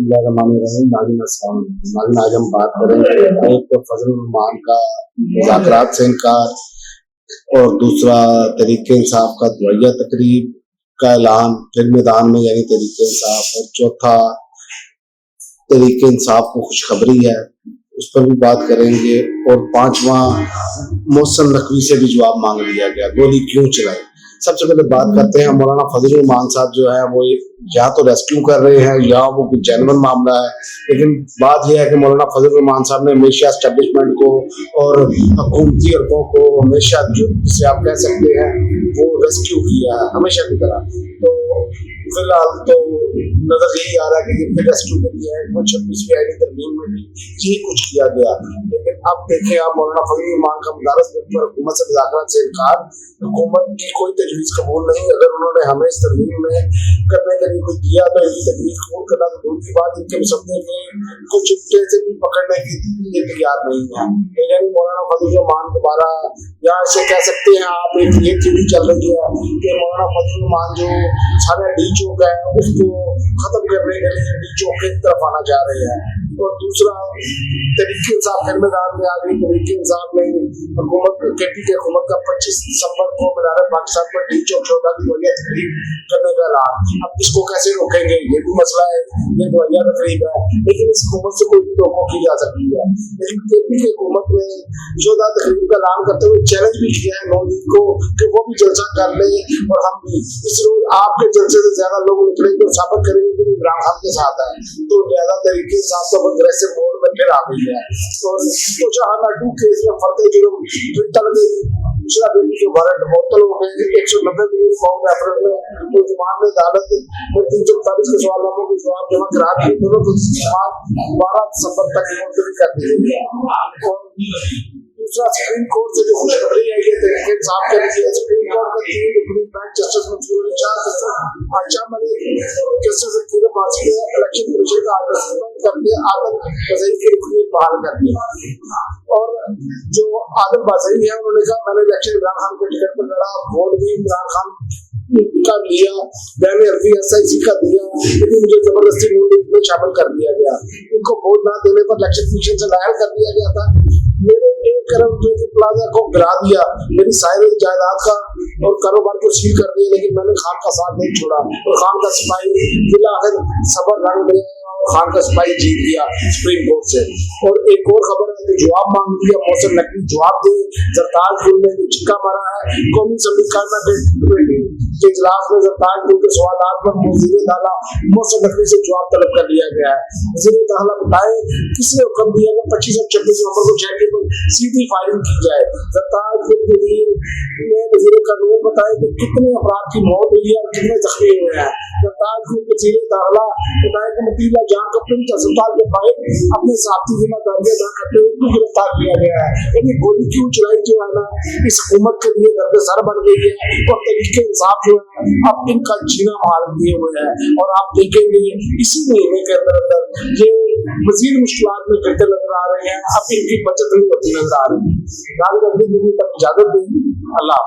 नाज़िम अस्सलाम नाज़िम, आज हम बात करेंगे एक तो फजल रहमान का मुज़ाकरात से इनकार और दूसरा तहरीक इंसाफ का दुआया तकरीब का ऐलान फिर मैदान में यानी तहरीक इंसाफ, और चौथा तहरीक इंसाफ को खुशखबरी है उस पर भी बात करेंगे, और पांचवा मोहसिन नकवी से भी जवाब मांग लिया गया, गोली क्यों चलाई। सबसे पहले बात करते हैं मौलाना फजल रहमान साहब जो है वो या तो रेस्क्यू कर रहे हैं या वो कुछ जेन्युइन मामला है, लेकिन बात यह है कि मौलाना फजल रहमान साहब ने हमेशा एस्टेब्लिशमेंट को और हुकूमती हलकों को हमेशा जो जिसे आप कह सकते हैं वो रेस्क्यू किया है हमेशा की तरह। तो फिलहाल तो नजर यही आ रहा है कि जिनके रेस्क्यू के लिए कुछ 26वीं आईनी तरमीम में भी यही कुछ किया गया, लेकिन अब देखें आप मौलाना फजल रहमान का मुदारस पर हुकूमत से मुज़ाकरात से इनकार, हुकूमत की कोई तजवीज़ कबूल नहीं। अगर उन्होंने हमें इस तरमीम में करने के लिए कुछ दिया तो इनकी तजवीज़ कबूल करना तो दूर की बात, इनके मुसद्दे में कुछ कैसे भी पकड़ने की ये तैयार नहीं है। यानी मौलाना फजल रहमान दोबारा या ऐसे कह सकते हैं आप, एक ये थ्योरी चल रही है कि मौलाना फजल रहमान जो सारे डी चौक है उसको खत्म करने के लिए डी चौक की तरफ आना चाह रहे हैं, और दूसरा तहरीक इंसाफ फिर मैदान में आ गई। तहरीक इंसाफ में हुकूमत के हुकूमत का 25 दिसंबर को मीनार पाकिस्तान पर डी चौक शोधा की दुआया तकरीब करने का ऐलान। अब इसको कैसे रोकेंगे ये भी मसला है, ये दुआया तकरीब है, लेकिन इस हुकूमत से कोई भी तवक्को की जा सकती है। लेकिन केपी की हुकूमत ने शोधा तकरीब का ऐलान करते हुए चैलेंज भी किया है नौदीद को कि वो भी जलसा कर ले और हम भी इस रोज आपके जलसे से ज्यादा लोग निकलेंगे और साबित करेंगे कि इमरान खान के साथ है। तो ज्यादा तरीके से आपका अग्रेसिव मोड में फिर आ गई है। तो जहां 2 केस में फर्दे जुर्म टल गई, दूसरा बेटी के वारंट मुअत्तल हो गए, 190 दिन फॉर्म अप्रैल में मुल्जमान ने अदालत में 340 के सवालों के जवाब जमा करा दिए। दोनों को 12 दिसंबर तक मुलतवी कर दी गई है। और दूसरा सुप्रीम कोर्ट से जो खुशखबरी आई है तहरीक इंसाफ के लिए, सुप्रीम कोर्ट के 3 रुकनी bench justice Mansoor Ali Shah, justice Ayesha Malik, justice Aqeel Abbasi ने इलेक्शन कमीशन का आदेश बंद करके आदम बज़ई की रुकनी बहाल कर दी। और जो आदम बज़ई है उन्होंने कहा मैंने इलेक्शन इमरान खान के टिकट पर लड़ा, वोट भी इमरान खान का लिया, मैंने अरबी SIC का दिया, लेकिन मुझे जबरदस्ती नून लीग में शामिल कर दिया गया। इनको वोट ना देने पर इलेक्शन कमीशन से लायल कर दिया गया था। मेरे 1 करोड़ प्लाजा को गिरा दिया, मेरी सारी जायदाद का और कारोबार को सील कर दिया, लेकिन मैंने खान का साथ नहीं छोड़ा और खान का सिपाही फिलहाल सबर रंग में खान का सिपाही जीत गया सुप्रीम कोर्ट से। और एक और खबर है कि जवाब मांग लिया, मोहसिन नकवी जवाब दे, जरताज पुल में चिक्का मारा है। कौमी असम्बली कायमा कमेटी के इजलास में जरताज पुल के सवालात पर वज़ीर दाखिला मोहसिन नकवी से जवाब तलब कर लिया गया है। वज़ीर दाखिला बताए किसने हुक्म दिया कि 25 और 26 नवंबर को शहर पर सीधी फायरिंग की जाए। जरताज पुल ने वज़ीर कानून बताया कि कितने अफराद की मौत हुई है और कितने जख्मी हुए हैं। जरताज पुल के वज़ीर दाखिला बताया कि मतीला जान को प्रिंस अस्पताल के बाहर अपने साथी जिम्मेदारियां अदा करते हुए गिरफ्तार किया गया है। यानी गोली क्यों चलाई जो है ना इस हुकूमत के लिए दर्द-ए-सर बन गई है, और तहरीक इंसाफ जो है अब इनका जीना मार दिए हुए है। और आप देखेंगे इसी महीने के अंदर ये मजीद मुश्किलात में गिरते नजर आ रहे हैं, अब इनकी बचत नहीं होती नजर आ रही है। इजाजत दें, अल्लाह।